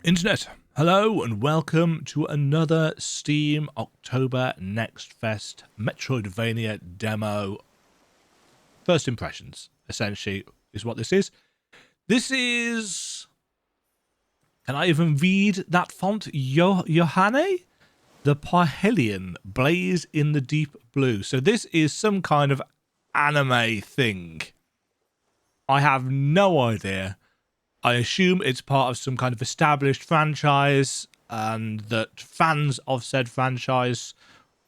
Internet, hello and welcome to another Steam October NextFest Metroidvania demo. First impressions, essentially, is what this is. This is... Can I even read that font? Yohane? The Parhelion, Blaze in the Deep Blue. So this is some kind of anime thing. I have no idea. I assume it's part of some kind of established franchise and that fans of said franchise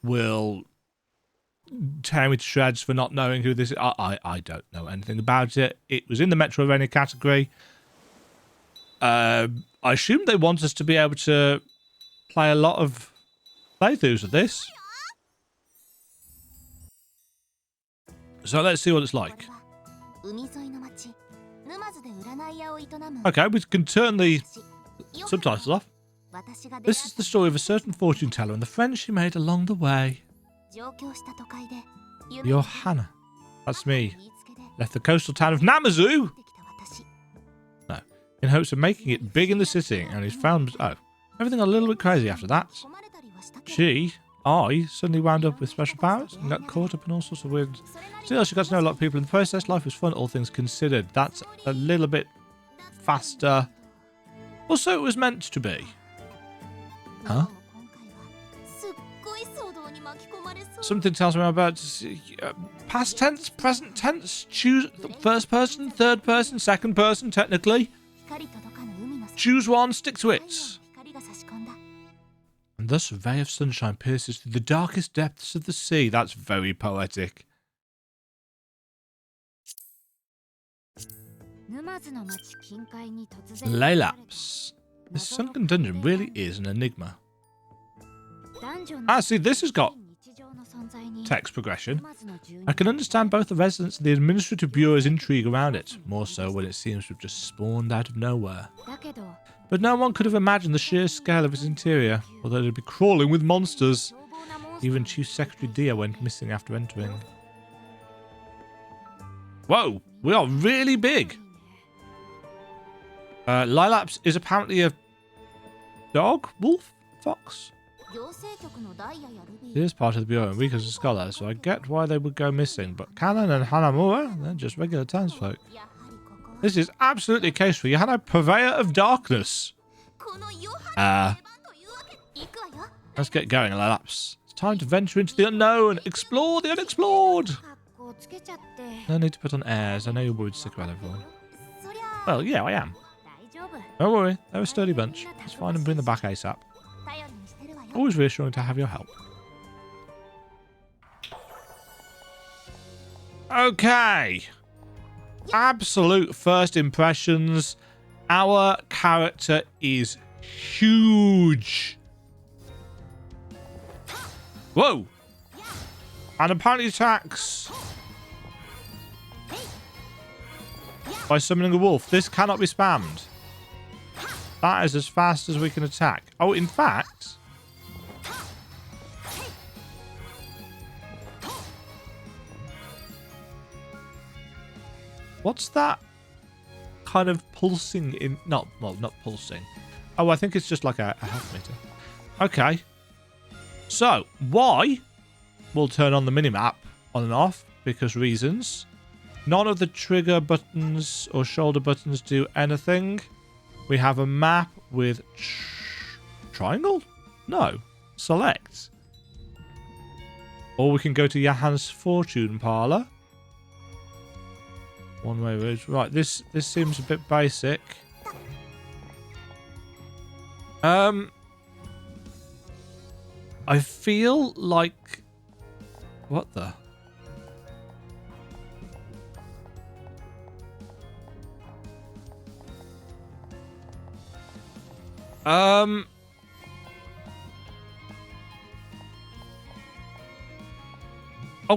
will tear me to shreds for not knowing who this is. I don't know anything about it. It was in the Metroidvania category. I assume they want us to be able to play a lot of playthroughs of this. So let's see what it's like. Okay, we can turn the subtitles off. This is the story of a certain fortune teller and the friends she made along the way. Yohane. That's me. Left the coastal town of Namazu. No. In hopes of making it big in the city, and he's found... Oh. Everything got a little bit crazy after that. I suddenly wound up with special powers and got caught up in all sorts of weird... Still, she got to know a lot of people in the process. Life was fun, all things considered. That's a little bit faster. Also, it was meant to be. Huh? Something tells me I'm about to see... past tense, present tense, choose first person, third person, second person, technically. Choose one, stick to it. And thus a ray of sunshine pierces through the darkest depths of the sea. That's very poetic. Laylaps. This sunken dungeon really is an enigma. Ah, see, this has got text progression. I can understand both the residents and the administrative bureau's intrigue around it, more so when it seems to have just spawned out of nowhere. But no one could have imagined the sheer scale of its interior, or that it'd be crawling with monsters. Even Chief Secretary Dia went missing after entering. Whoa, we are really big. Laylaps is apparently a dog, wolf, fox. It is part of the Bureau, and weak as a scholar, so I get why they would go missing. But Kanan and Hanamura, they're just regular townsfolk. This is absolutely a case for Yohane, purveyor of darkness. Let's get going, Laylaps. It's time to venture into the unknown, explore the unexplored. No need to put on airs. I know you're worried sick about everyone. Well, yeah, I am. Don't worry, they're a sturdy bunch. Let's find and bring them back ASAP. Always reassuring to have your help. Okay. Absolute first impressions. Our character is huge. Whoa. And apparently attacks by summoning a wolf. This cannot be spammed. That is as fast as we can attack. Oh, in fact... What's that kind of pulsing in... Not pulsing. Oh, I think it's just like a health meter. Okay. So, Y will turn on the minimap on and off because reasons. None of the trigger buttons or shoulder buttons do anything. We have a map with triangle? No. Select. Or we can go to Yohane's fortune parlor. One way route. Right, this seems a bit basic. I feel like... What the... Oh,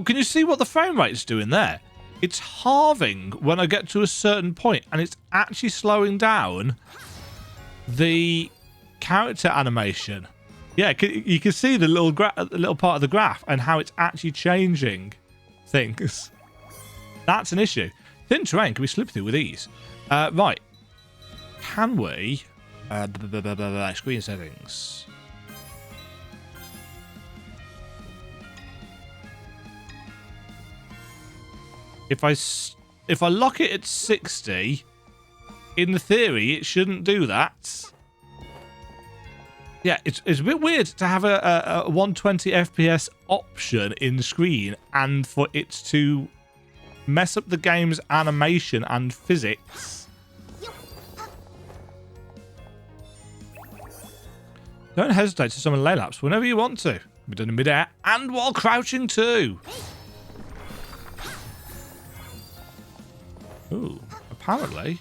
can you see what the frame rate is doing there? It's halving when I get to a certain point, and it's actually slowing down the character animation. Yeah, you can see the little part of the graph and how it's actually changing things. That's an issue. Thin terrain can be slipped through with ease. Right. can we... screen settings. If I lock it at 60, in theory, it shouldn't do that. Yeah, it's a bit weird to have a 120 FPS option in the screen and for it to mess up the game's animation and physics. Don't hesitate to summon Laylaps whenever you want to. Be done in midair and while crouching too. Ooh, apparently.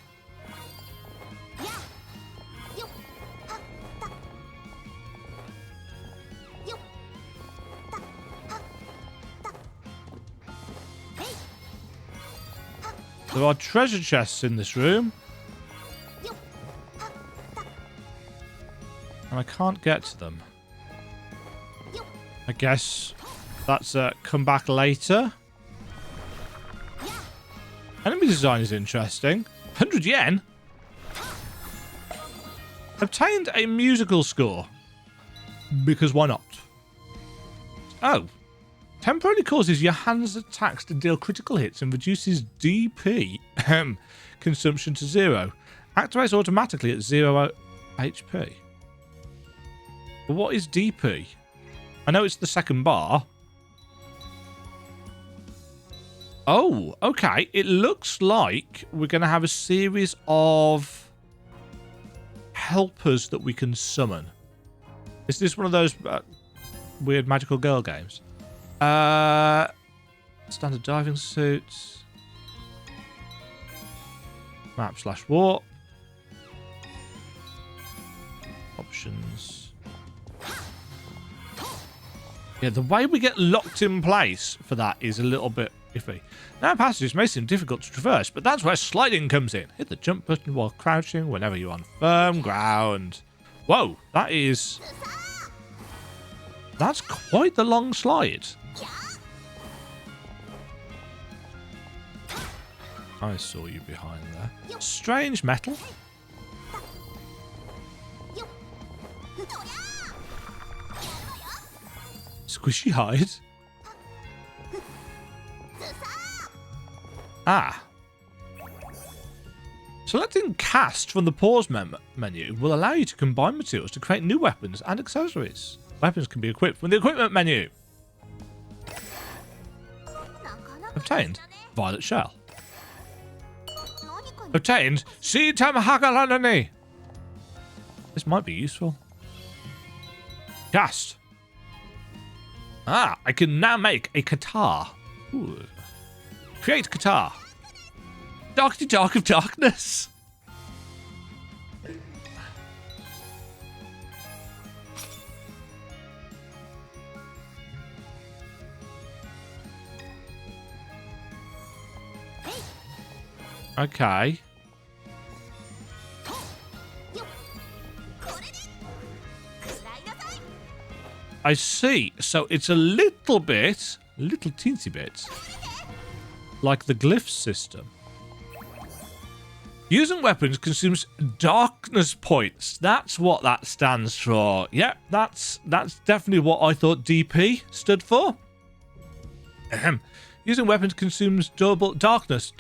There are treasure chests in this room. And I can't get to them. I guess that's a come back later. Enemy design is interesting. 100 yen? Obtained a musical score. Because why not? Oh. Temporarily causes Yohane's attacks to deal critical hits and reduces DP consumption to 0. Activates automatically at 0 HP. But what is DP? I know it's the second bar. Oh, okay. It looks like we're going to have a series of helpers that we can summon. Is this one of those weird magical girl games? Standard diving suits. Map/warp. Options. Yeah, the way we get locked in place for that is a little bit iffy. Now passages may seem difficult to traverse, but that's where sliding comes in. Hit the jump button while crouching whenever you're on firm ground. Whoa, that's quite the long slide. I saw you behind there. Strange metal. Squishy hide. Ah. Selecting cast from the pause menu will allow you to combine materials to create new weapons and accessories. Weapons can be equipped from the equipment menu. Obtained violet shell. Obtained Seed Tamahakalanani. This might be useful. Cast. Ah, I can now make a guitar. Ooh. Create guitar. Darky Dark of Darkness. Okay. I see. So it's a little teensy bit, like the glyph system. Using weapons consumes darkness points. That's what that stands for. Yep, that's definitely what I thought DP stood for. Using weapons consumes double darkness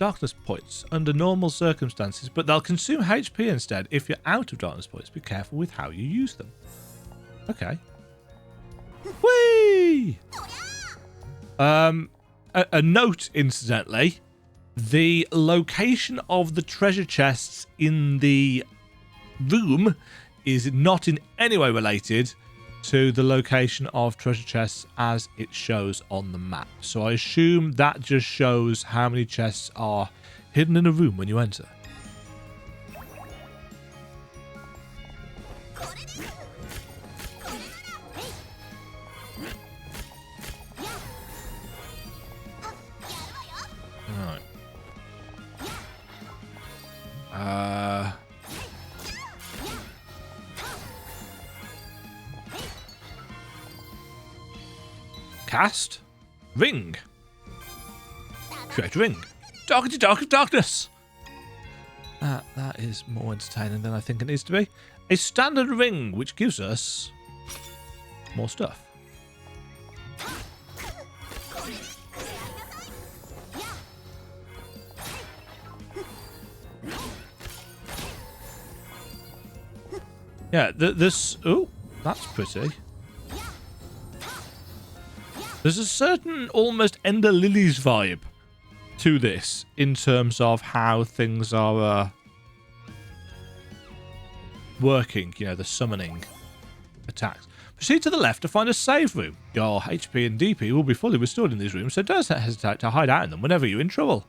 points under normal circumstances, but they'll consume HP instead if you're out of darkness points. Be careful with how you use them. Okay. Whee! A note, incidentally. The location of the treasure chests in the room is not in any way related to the location of treasure chests as it shows on the map. So I assume that just shows how many chests are hidden in a room when you enter. Cast. Ring. Create ring. Darkety Dark of Darkness. That is more entertaining than I think it needs to be. A standard ring, which gives us more stuff. Yeah, this... Oh, that's pretty. There's a certain almost Ender Lilies vibe to this in terms of how things are working. You know, the summoning attacks. Proceed to the left to find a save room. Your HP and DP will be fully restored in these rooms, so don't hesitate to hide out in them whenever you're in trouble.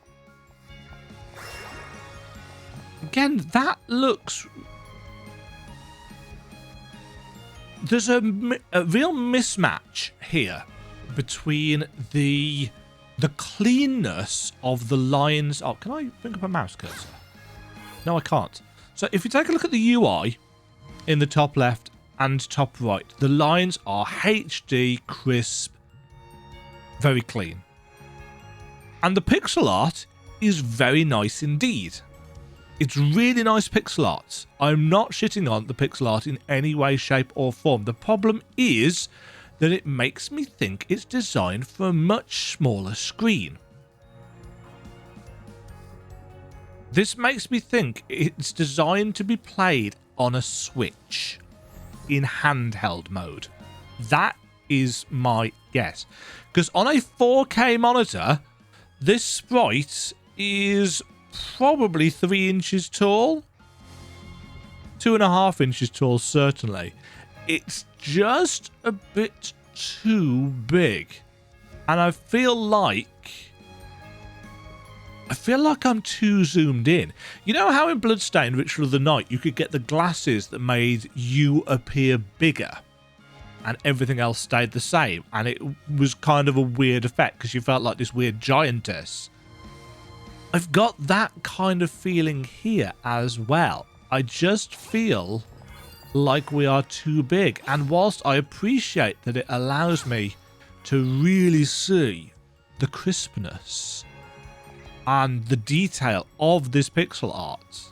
Again, that looks... There's a real mismatch here between the cleanness of the lines. Oh, can I bring up a mouse cursor? No, I can't. So if you take a look at the UI in the top left and top right, the lines are HD, crisp, very clean. And the pixel art is very nice indeed. It's really nice pixel art. I'm not shitting on the pixel art in any way, shape or form. The problem is that it makes me think it's designed for a much smaller screen. This makes me think it's designed to be played on a Switch in handheld mode. That is my guess. Because on a 4K monitor, this sprite is probably 3 inches tall. 2.5 inches tall, certainly. It's just a bit too big. And I feel like I'm too zoomed in. You know how in Bloodstained Ritual of the Night you could get the glasses that made you appear bigger and everything else stayed the same, and it was kind of a weird effect because you felt like this weird giantess? I've got that kind of feeling here as well. I just feel like we are too big. And whilst I appreciate that it allows me to really see the crispness and the detail of this pixel art,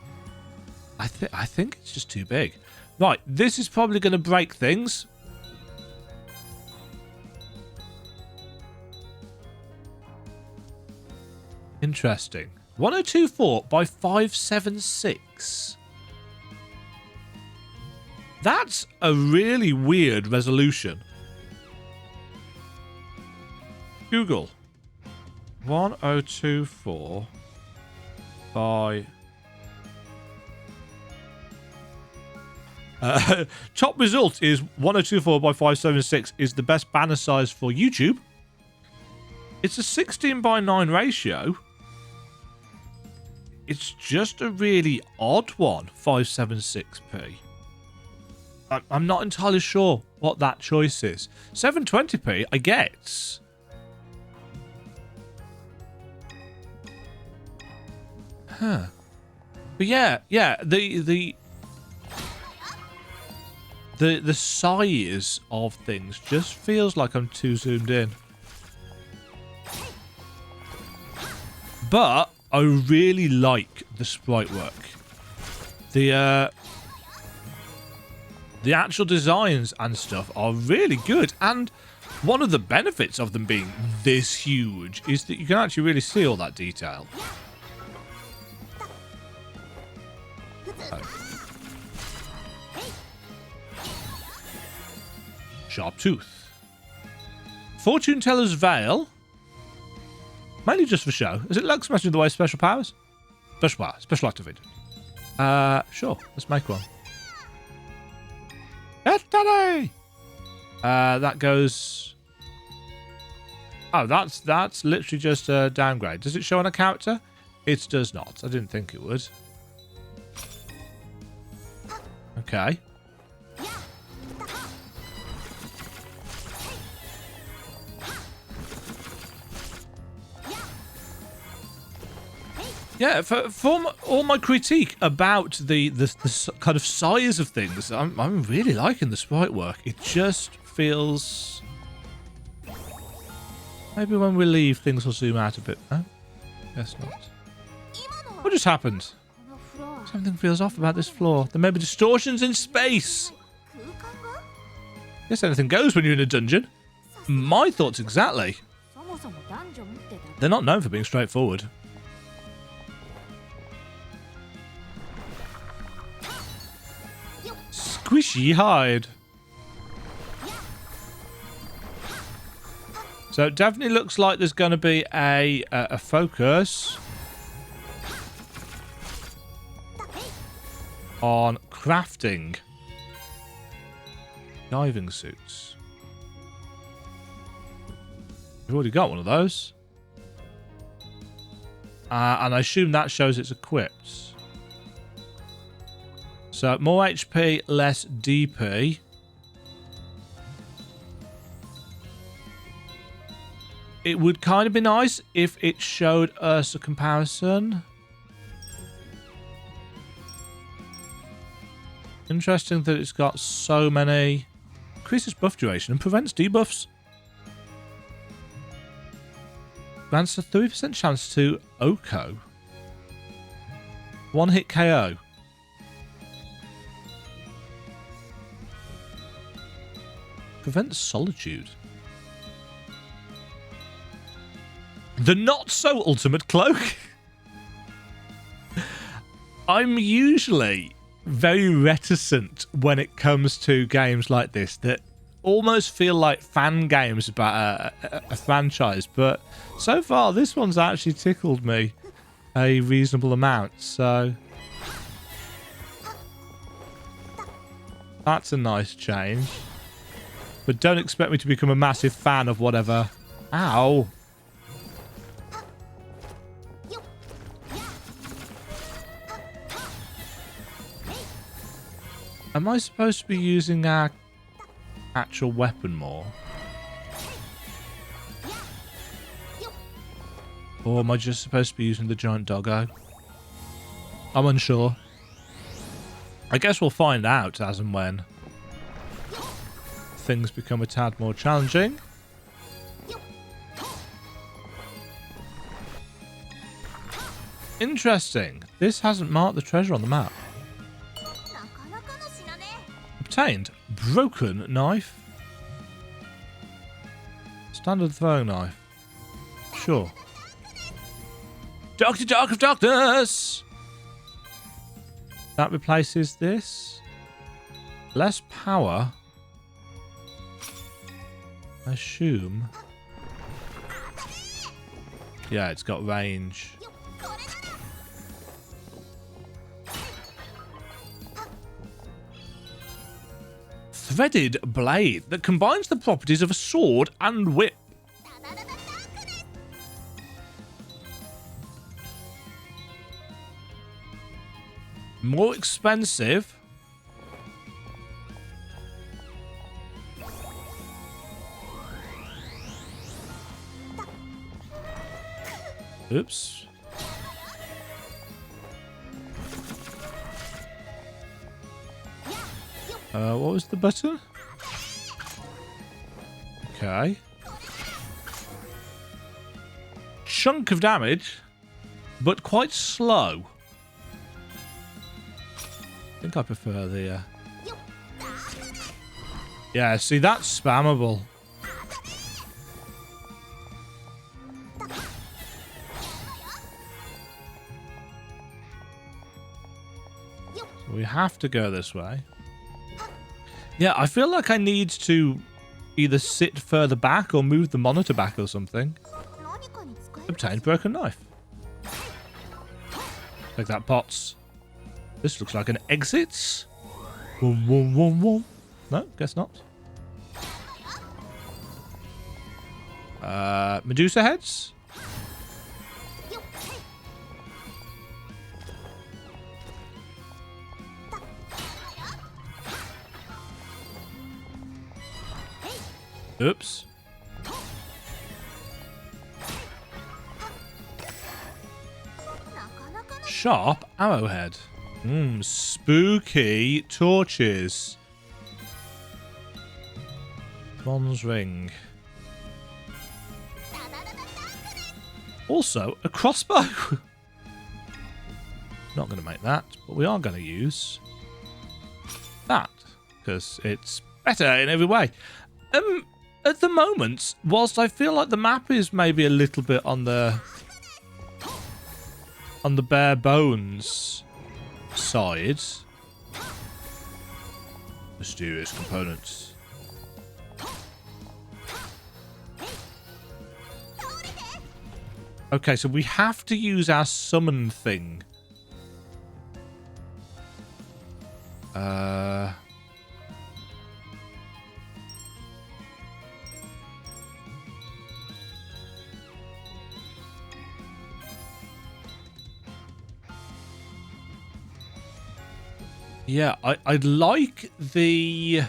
I think it's just too big. Right, this is probably going to break things. Interesting. 1024 by 576. That's a really weird resolution. Google. 1024 by... top result is 1024 by 576 is the best banner size for YouTube. It's a 16:9 ratio. It's just a really odd one, 576p. I'm not entirely sure what that choice is. 720p, I get. Huh. But yeah, the size of things just feels like I'm too zoomed in. But I really like the sprite work. The actual designs and stuff are really good, and one of the benefits of them being this huge is that you can actually really see all that detail. Sharp Tooth. Fortune Teller's Veil. Mainly just for show. Is it Lug Smash with the way special powers? Special power. Special activated. Sure. Let's make one. That goes... Oh, that's literally just a downgrade. Does it show on a character? It does not. I didn't think it would. Okay. Yeah, for all my critique about the kind of size of things, I'm really liking the sprite work. It just feels... Maybe when we leave, things will zoom out a bit. No? Guess not. What just happened? Something feels off about this floor. There may be distortions in space. Guess anything goes when you're in a dungeon. My thoughts exactly. They're not known for being straightforward. Squishy hide. So it definitely looks like there's going to be a focus on crafting diving suits. We've already got one of those. And I assume that shows it's equipped. So more HP, less DP. It would kind of be nice if it showed us a comparison. Interesting that it's got so many. Increases buff duration and prevents debuffs. Grants a 3% chance to Oko. One hit KO. Prevents solitude. The not so ultimate cloak. I'm usually very reticent when it comes to games like this that almost feel like fan games about a franchise, but so far this one's actually tickled me a reasonable amount, so that's a nice change. But don't expect me to become a massive fan of whatever. Ow. Am I supposed to be using our actual weapon more? Or am I just supposed to be using the giant doggo? I'm unsure. I guess we'll find out as and when things become a tad more challenging. Interesting. This hasn't marked the treasure on the map. Obtained. Broken knife. Standard throwing knife. Sure. Doctor Dark of Darkness! That replaces this. Less power. I assume. Yeah, it's got range. Threaded blade that combines the properties of a sword and whip. More expensive. Oops. What was the button? Okay. Chunk of damage, but quite slow. I think I prefer the... Yeah, see, that's spammable. So we have to go this way. Yeah, I feel like I need to either sit further back or move the monitor back or something. Obtained broken knife. Take that, pots. This looks like an exit. Wom, wom, wom, wom. No, guess not. Medusa heads. Oops. Sharp arrowhead. Spooky torches. Bronze ring. Also, a crossbow. Not going to make that, but we are going to use that because it's better in every way. At the moment, whilst I feel like the map is maybe a little bit on the bare bones side, mysterious components. Okay, so we have to use our summon thing. Yeah, I'd like the...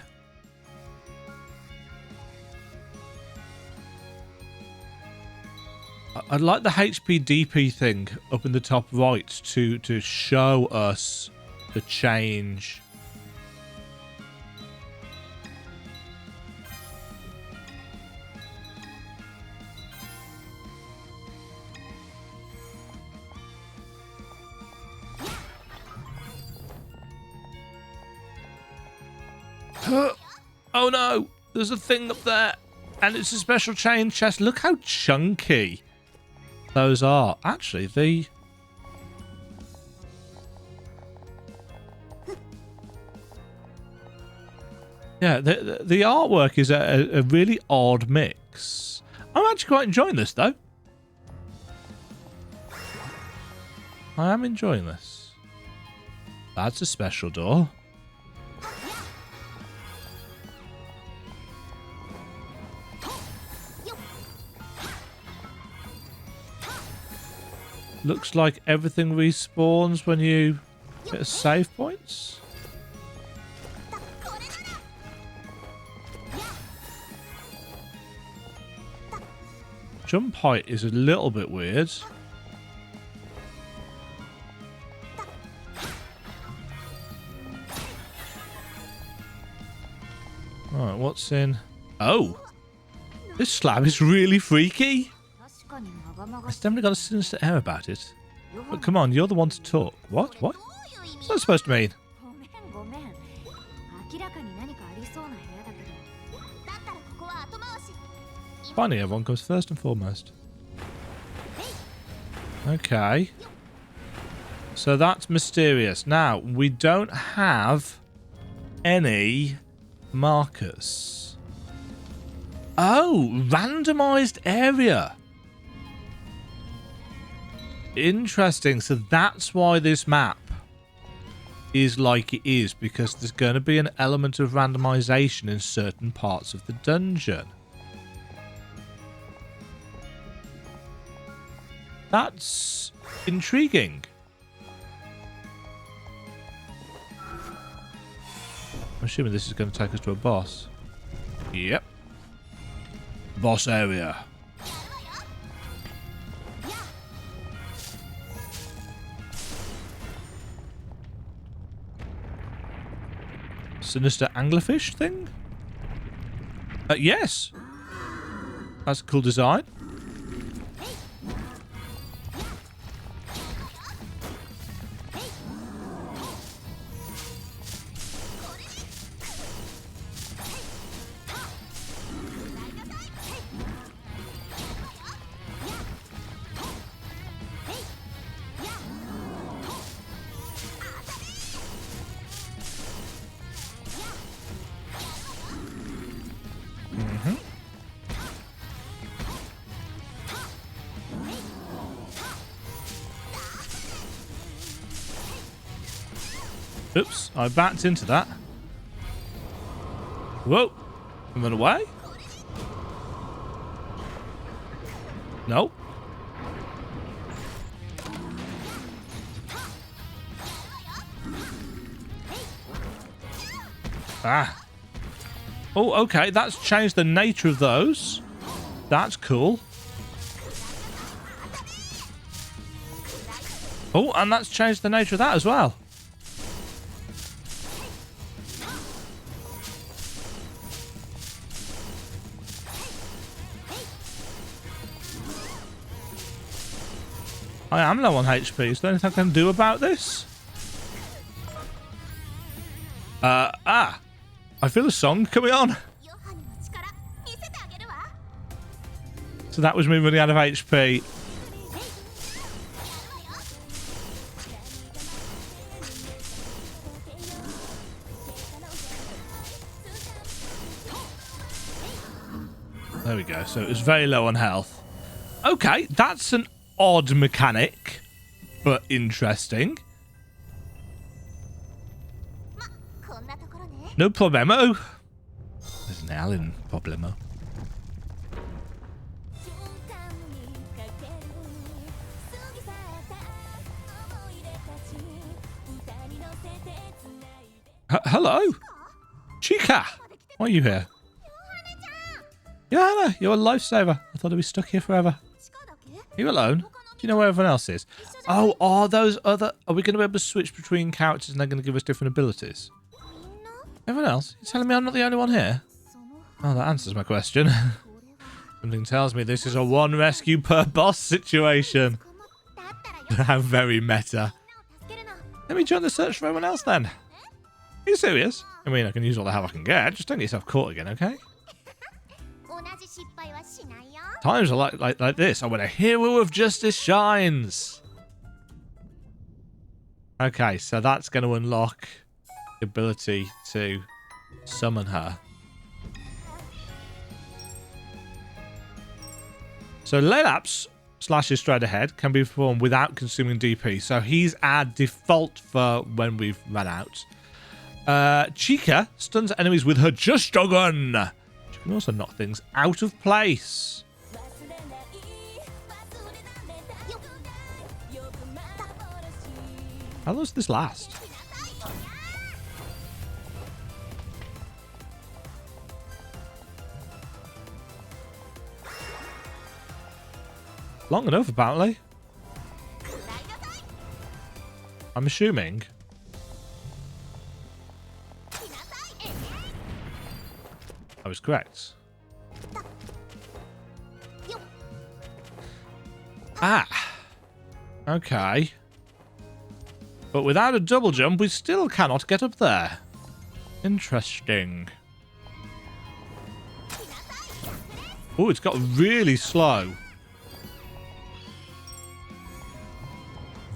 I'd like the HP DP thing up in the top right to show us the change. Oh no, there's a thing up there, and it's a special chain chest. Look how chunky those are. Actually, the... Yeah, the artwork is a really odd mix. I'm actually quite enjoying this, though. I am enjoying this. That's a special door. Looks like everything respawns when you hit save points. Jump height is a little bit weird. Alright, what's in? Oh! This slab is really freaky! It's definitely got a sinister air about it. But come on, you're the one to talk. What? What? What's that supposed to mean? Finally, everyone comes first and foremost. Okay. So that's mysterious. Now, we don't have any markers. Oh, randomized area. Interesting. So that's why this map is like it is, because there's going to be an element of randomization in certain parts of the dungeon. That's intriguing. I'm assuming this is going to take us to a boss. Yep. Boss area. Sinister anglerfish thing? Yes. That's a cool design. Oops, I backed into that. Whoa. I went away? No. Ah. Oh, okay. That's changed the nature of those. That's cool. Oh, and that's changed the nature of that as well. I am low on HP. Is there anything I can do about this? I feel a song coming on. So that was me running out of HP. There we go. So it was very low on health. Okay, that's an odd mechanic, but interesting. No problemo. There's an L in problemo. Hello? Chica! Why are you here? Yohane, you're a lifesaver. I thought I'd be stuck here forever. Are you alone? Do you know where everyone else is? Oh, are those other... Are we going to be able to switch between characters and they're going to give us different abilities? Everyone else? You're telling me I'm not the only one here? Oh, that answers my question. Something tells me this is a one rescue per boss situation. How very meta. Let me join the search for everyone else then. Are you serious? I mean, I can use all the help I can get. Just don't get yourself caught again, okay? Times are like this. Oh, when a hero of justice shines. Okay, so that's going to unlock the ability to summon her. So Lelaps / straight ahead can be performed without consuming DP. So he's our default for when we've run out. Chica stuns enemies with her Just-O-Gun. She can also knock things out of place. How long does this last? Long enough, apparently. I'm assuming. I was correct. Ah. Okay. But without a double jump, we still cannot get up there. Interesting. Oh, it's got really slow.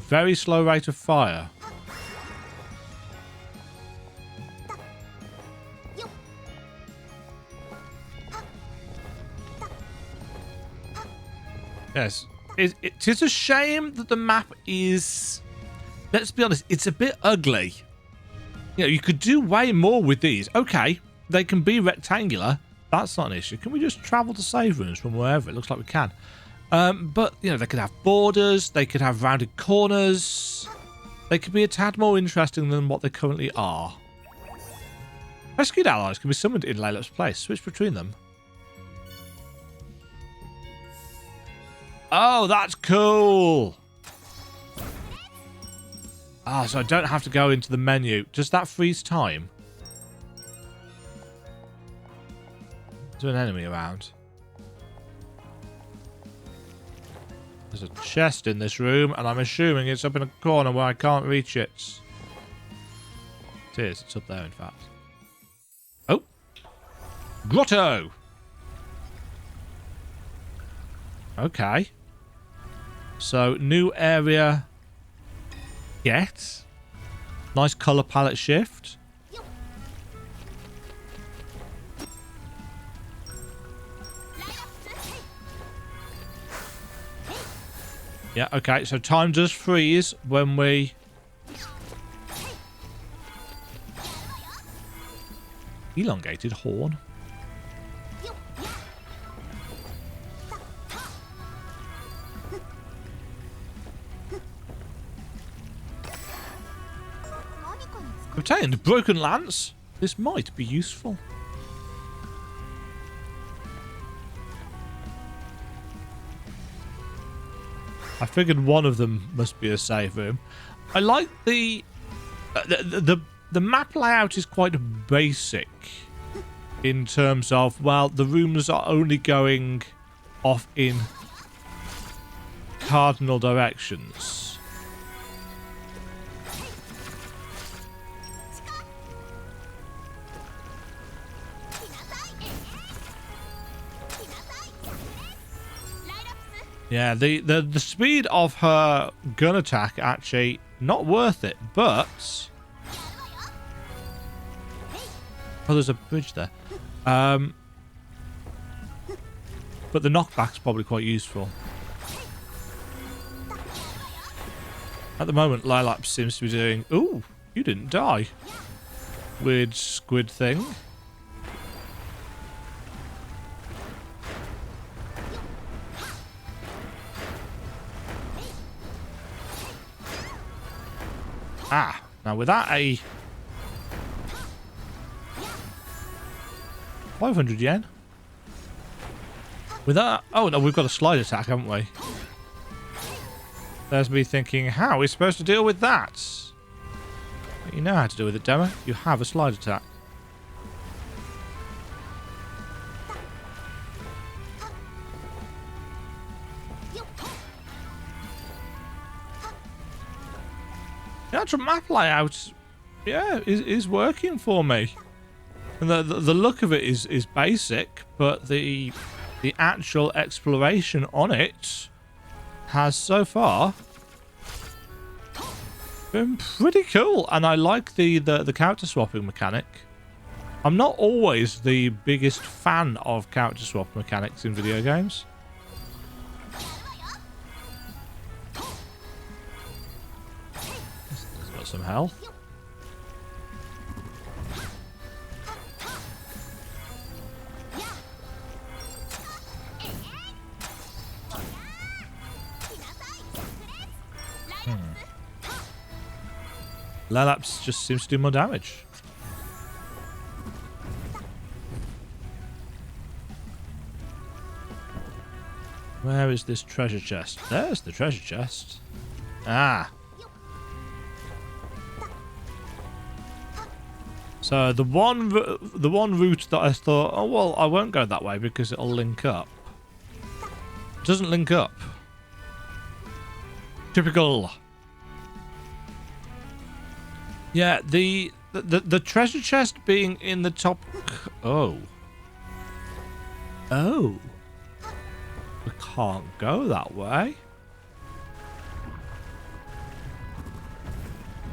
Very slow rate of fire. Yes. It is a shame that the map is... Let's be honest, it's a bit ugly. You know, you could do way more with these. Okay, they can be rectangular. That's not an issue. Can we just travel to save rooms from wherever? It looks like we can. But, you know, they could have borders. They could have rounded corners. They could be a tad more interesting than what they currently are. Rescued allies can be summoned in Laylap's place. Switch between them. Oh, that's cool. Ah, so I don't have to go into the menu. Does that freeze time? Is there an enemy around? There's a chest in this room, and I'm assuming it's up in a corner where I can't reach it. It is. It's up there, in fact. Oh. Grotto. Okay. So, new area... Get. Nice colour palette shift. Yeah, okay, so time does freeze when we... Elongated horn. Obtained broken lance. This might be useful. I figured one of them must be a save room. I like the map layout is quite basic in terms of, well, the rooms are only going off in cardinal directions. Yeah, the speed of her gun attack actually not worth it, but oh, there's a bridge there. But the knockback's probably quite useful. At the moment, Lilaps seems to be doing... Ooh, you didn't die. Weird squid thing. Ah, now with that a 500 yen. With that, oh no, we've got a slide attack, haven't we? There's me thinking, how are we supposed to deal with that? You know how to deal with it, Demo. You have a slide attack. The actual map layout, yeah, is working for me. And the look of it is basic, but the actual exploration on it has so far been pretty cool. And I like the character swapping mechanic. I'm not always the biggest fan of character swap mechanics in video games. Some health. Lilaps just seems to do more damage. Where is this treasure chest? There's the treasure chest. Ah. So the one route that I thought, oh well, I won't go that way because it'll link up. It doesn't link up. Typical. Yeah, the treasure chest being in the top. Oh. Oh. We can't go that way.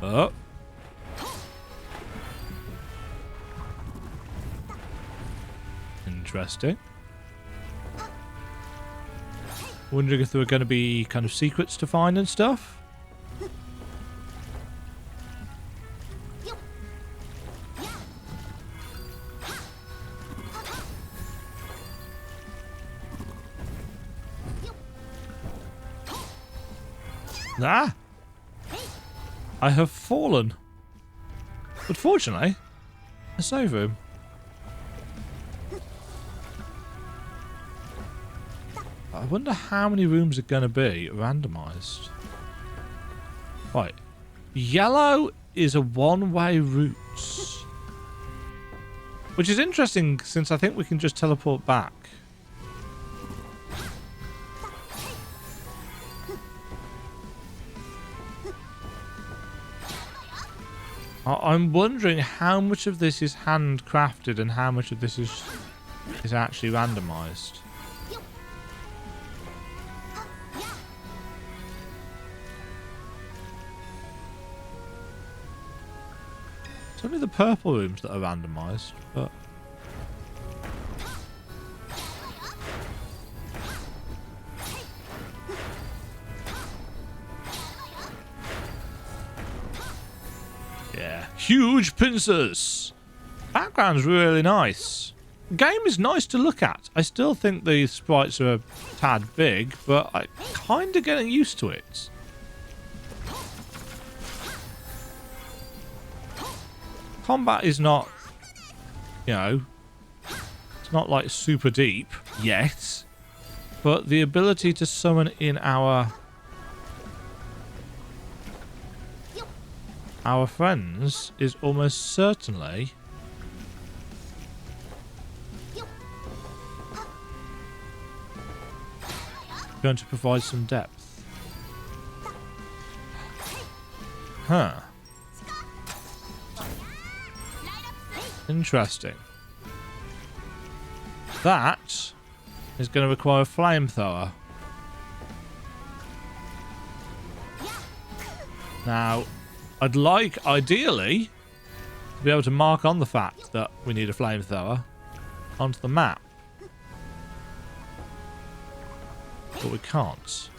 Oh. Interesting. Wondering if there were going to be kind of secrets to find and stuff. Ah! I have fallen. But fortunately, a save room. I wonder how many rooms are going to be randomized. Right. Yellow is a one-way route. Which is interesting since I think we can just teleport back. I'm wondering how much of this is handcrafted and how much of this is actually randomized. It's only the purple rooms that are randomized, but... yeah. Huge pincers! Background's really nice. Game is nice to look at. I still think the sprites are a tad big, but I'm kind of getting used to it. Combat is not, you know, it's not like super deep yet, but the ability to summon in our friends is almost certainly going to provide some depth. Huh. Interesting. That is going to require a flamethrower. Now, I'd like, ideally, to be able to mark on the fact that we need a flamethrower onto the map. But we can't.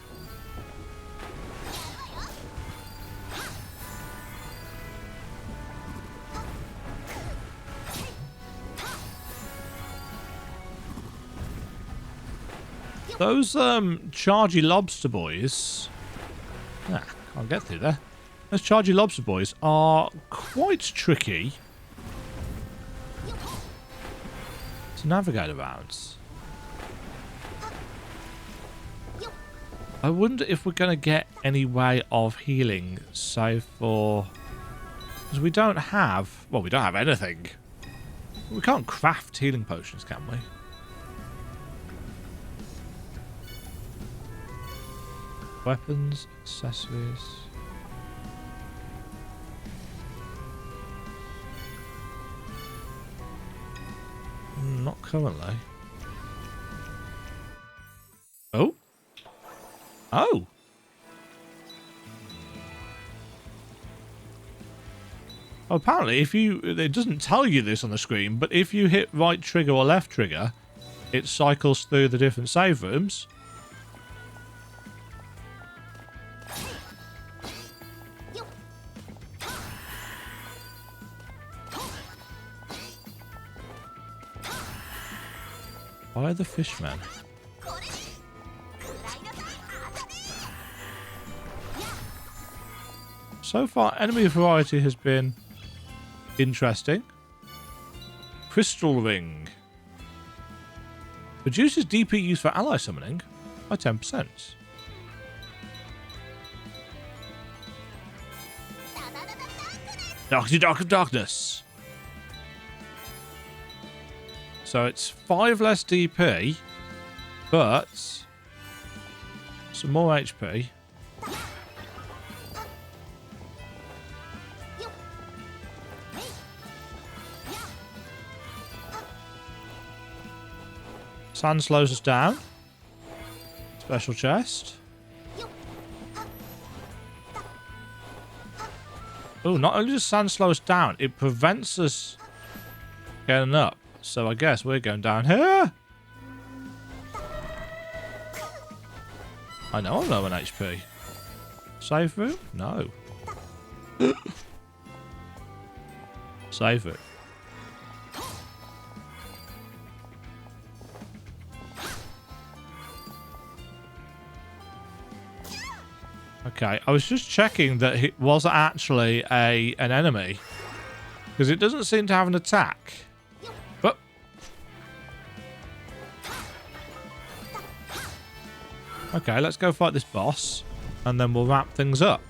Those chargy lobster boys... Ah, can't get through there. Those chargy lobster boys are quite tricky to navigate around. I wonder if we're going to get any way of healing, save for... Because we don't have... Well, we don't have anything. We can't craft healing potions, can we? Weapons, accessories... Not currently. Oh. Oh. Well, apparently, if you... It doesn't tell you this on the screen, but if you hit right trigger or left trigger, it cycles through the different save rooms. Why are the fishmen? So far, enemy variety has been interesting. Crystal Ring. Reduces DP used for ally summoning by 10%. Dark of Darkness. So it's 5 less DP, but some more HP. Sand slows us down. Special chest. Oh, not only does sand slow us down, it prevents us getting up. So I guess we're going down here. I know I'm low on HP. Save room? No. Save it. Okay, I was just checking that it was actually an enemy. Because it doesn't seem to have an attack. But... Okay, let's go fight this boss. And then we'll wrap things up.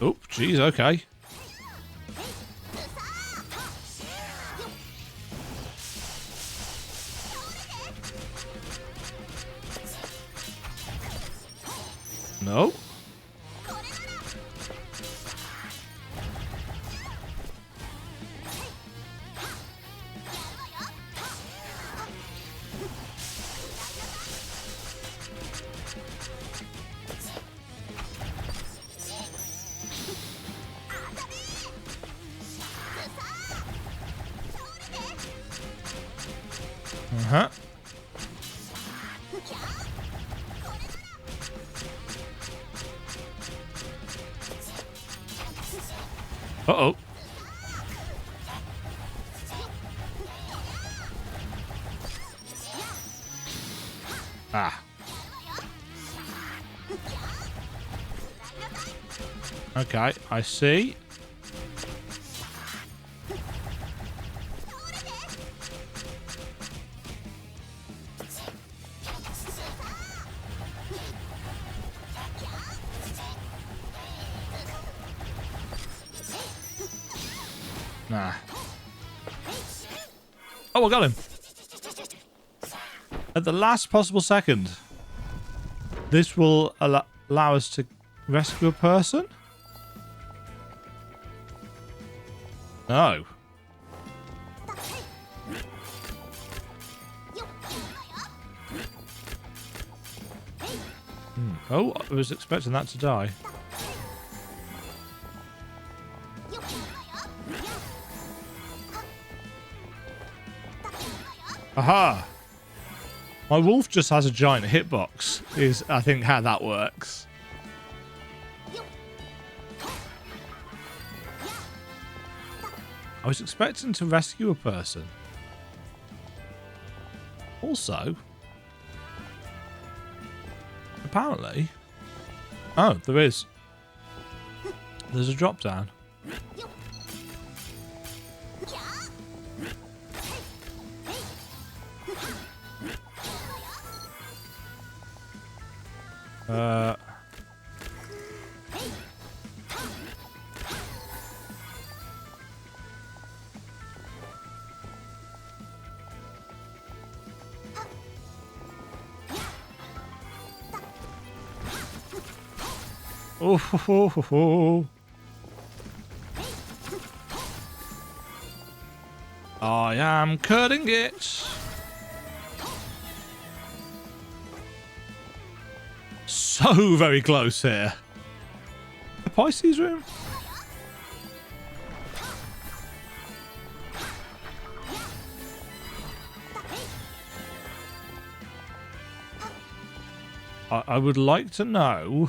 Oh, jeez, okay. No. Uh-huh. Uh-oh. Ah. Okay, I see. Nah. Oh, I got him. At the last possible second. This will allow us to rescue a person? No. Oh, I was expecting that to die. Aha! My wolf just has a giant hitbox, is I think how that works. I was expecting to rescue a person. Also, apparently... Oh, there is. There's a drop down. Oh, ho, ho, ho. I am cutting it. So very close here. The Pisces room? I would like to know.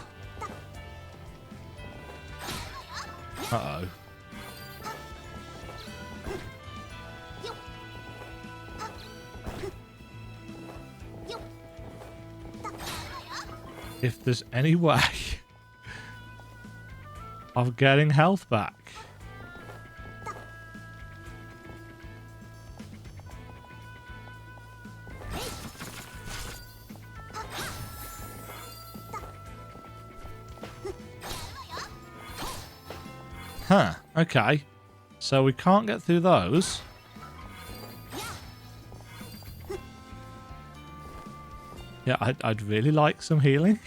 Uh-oh. If there's any way of getting health back. Huh, okay. So we can't get through those. Yeah, I'd really like some healing.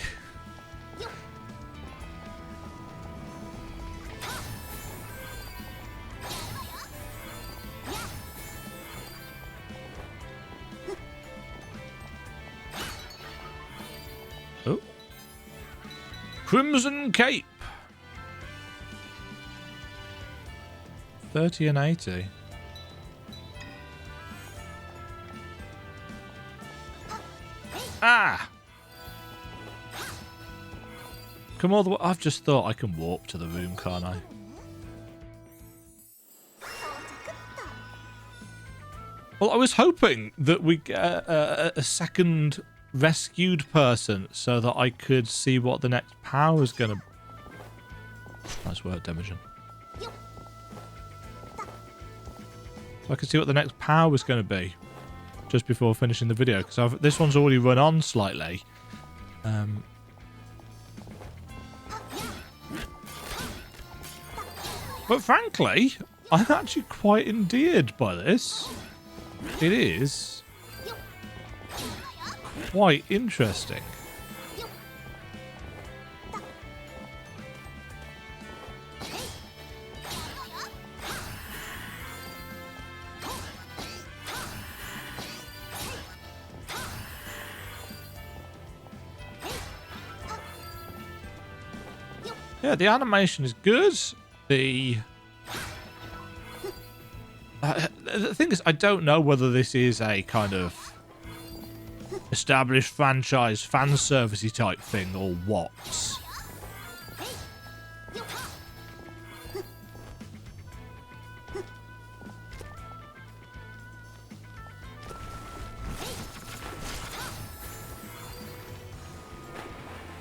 Oh. Crimson Cape. 30 and 80. Ah! Come all the way. I've just thought I can warp to the room, can't I? Well, I was hoping that we get a second rescued person so that I could see what the next power was going to... Nice work, Demajen. So I could see what the next power was going to be just before finishing the video, because this one's already run on slightly. But frankly, I'm actually quite endeared by this. It is quite interesting. Yeah, the animation is good. The thing is, I don't know whether this is a kind of established franchise fan servicey type thing or what.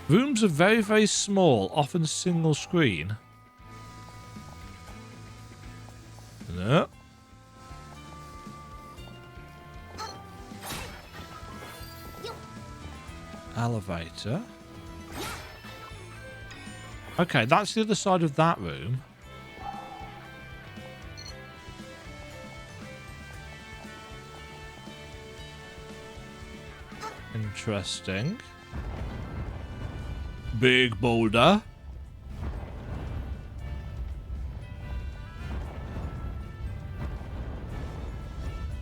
Rooms are very, very small, often single screen. No. Elevator. Okay, that's the other side of that room. Interesting. Big boulder.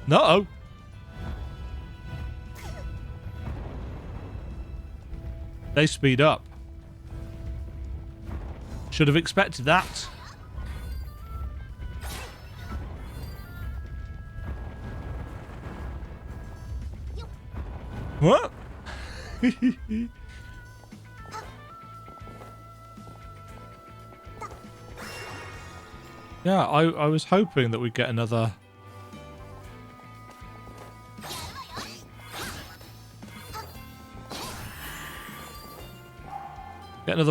No. They speed up. Should have expected that. What? Yeah, I was hoping that we'd get another...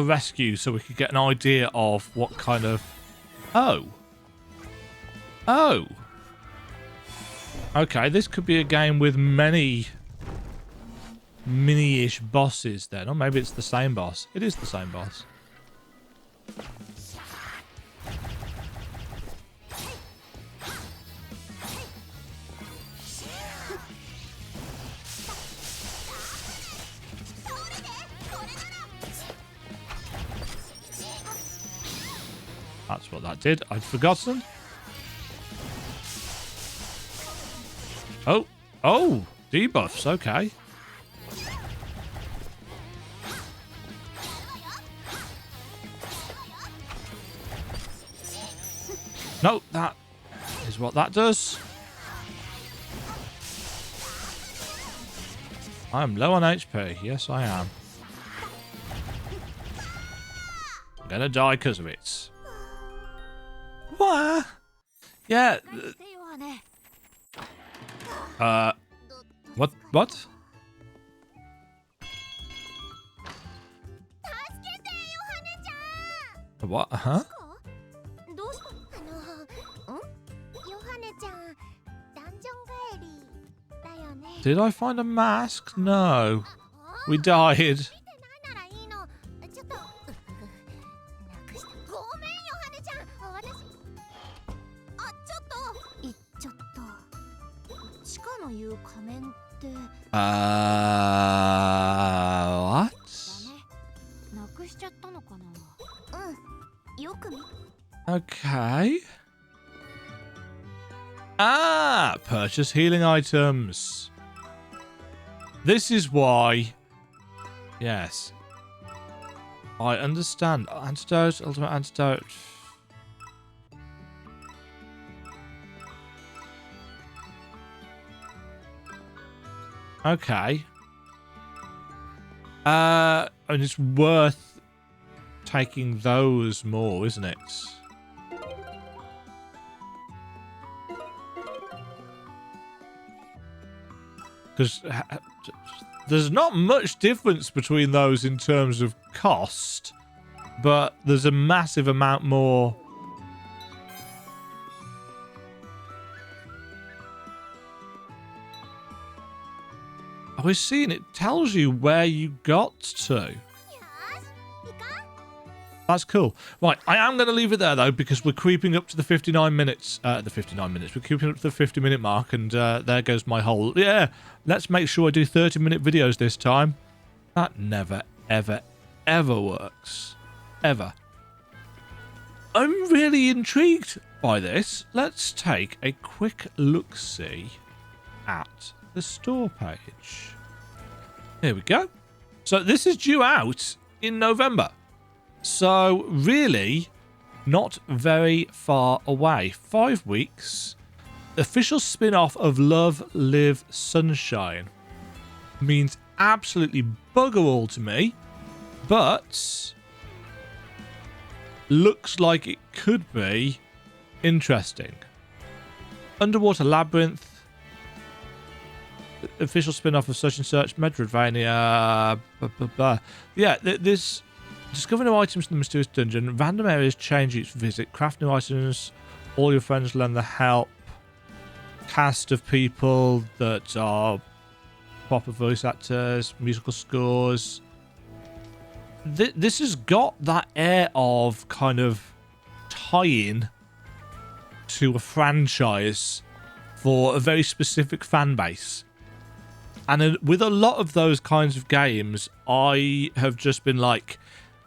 rescue so we could get an idea of what kind of... Oh. Oh. Okay, this could be a game with many mini-ish bosses then. Or maybe it's the same boss. It is the same boss. That's what that did. I'd forgotten. Oh. Oh. Debuffs. Okay. No, that is what that does. I'm low on HP. Yes, I am. I'm gonna die because of it. What? Yeah. What? What? What? Huh? Did I find a mask? No. We died. What? Okay. Ah, purchase healing items. This is why. Yes. I understand. Antidote, ultimate antidote. Okay. And it's worth taking those more, isn't it? Because there's not much difference between those in terms of cost, but there's a massive amount more. I was seeing it tells you where you got to. That's cool. Right, I am going to leave it there, though, because we're creeping up to the 59 minutes. We're creeping up to the 50-minute mark, and there goes my whole... Yeah, let's make sure I do 30-minute videos this time. That never, ever, ever works. Ever. I'm really intrigued by this. Let's take a quick look-see at the store page. Here we go. So this is due out in November. So, really, not very far away. 5 weeks. Official spin-off of Love, Live, Sunshine. Means absolutely bugger all to me. But looks like it could be interesting. Underwater Labyrinth. Official spin-off of Such and Such. Metroidvania. Yeah, this... Discover new items in the mysterious dungeon. Random areas change each visit. Craft new items. All your friends lend the help. Cast of people that are proper voice actors. Musical scores. This has got that air of kind of tie-in to a franchise for a very specific fan base. And with a lot of those kinds of games, I have just been like,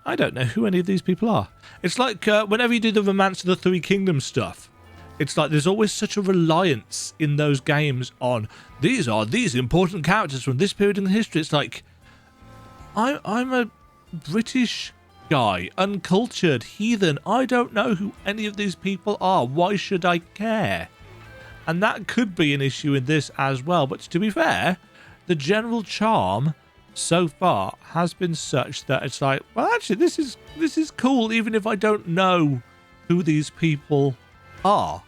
I don't know who any of these people are. It's like whenever you do the Romance of the Three Kingdoms stuff, it's like there's always such a reliance in those games on these are these important characters from this period in history. It's like, I'm a British guy, uncultured, heathen. I don't know who any of these people are. Why should I care? And that could be an issue in this as well. But to be fair, the general charm so far has been such that it's like, well, actually, this is cool, even if I don't know who these people are.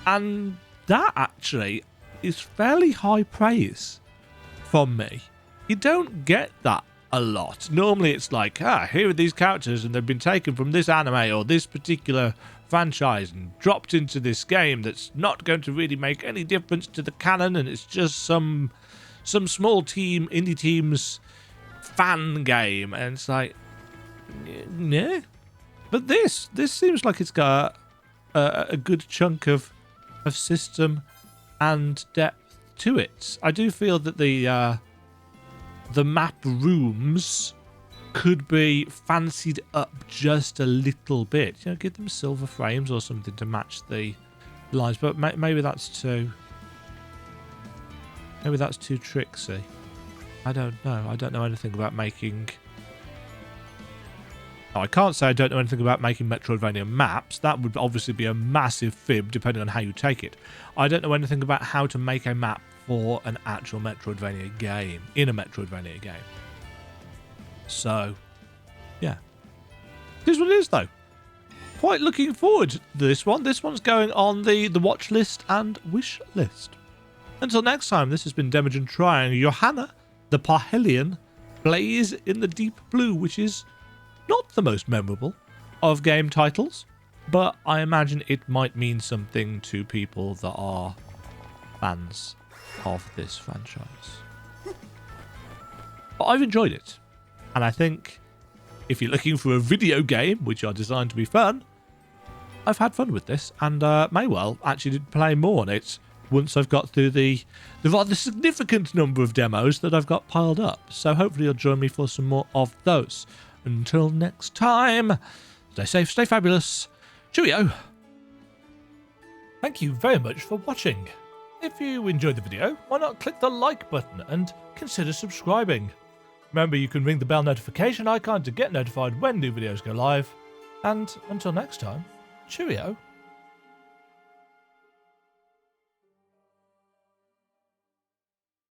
And that actually is fairly high praise from me. You don't get that a lot. Normally it's like, here are these characters and they've been taken from this anime or this particular franchise and dropped into this game that's not going to really make any difference to the canon, and it's just some small team, indie team's fan game. And it's like, yeah. But this seems like it's got a good chunk of system and depth to it. I do feel that the map rooms could be fancied up just a little bit. You know, give them silver frames or something to match the lines. But maybe that's too tricksy. I don't know. I don't know anything about making... Oh, I can't say I don't know anything about making Metroidvania maps. That would obviously be a massive fib depending on how you take it. I don't know anything about how to make a map for an actual Metroidvania game, in a Metroidvania game. So, yeah. Here's what it is, though. Quite looking forward to this one. This one's going on the watch list and wish list. Until next time, this has been Demajen trying Yohane, the Parhelion, Blaze in the Deep Blue, which is not the most memorable of game titles, but I imagine it might mean something to people that are fans of this franchise. But I've enjoyed it, and I think if you're looking for a video game which are designed to be fun, I've had fun with this, and may well actually play more on it once I've got through the rather significant number of demos that I've got piled up. So hopefully you'll join me for some more of those. Until next time, stay safe, stay fabulous. Cheerio. Thank you very much for watching. If you enjoyed the video, why not click the like button and consider subscribing. Remember, you can ring the bell notification icon to get notified when new videos go live. And until next time, cheerio.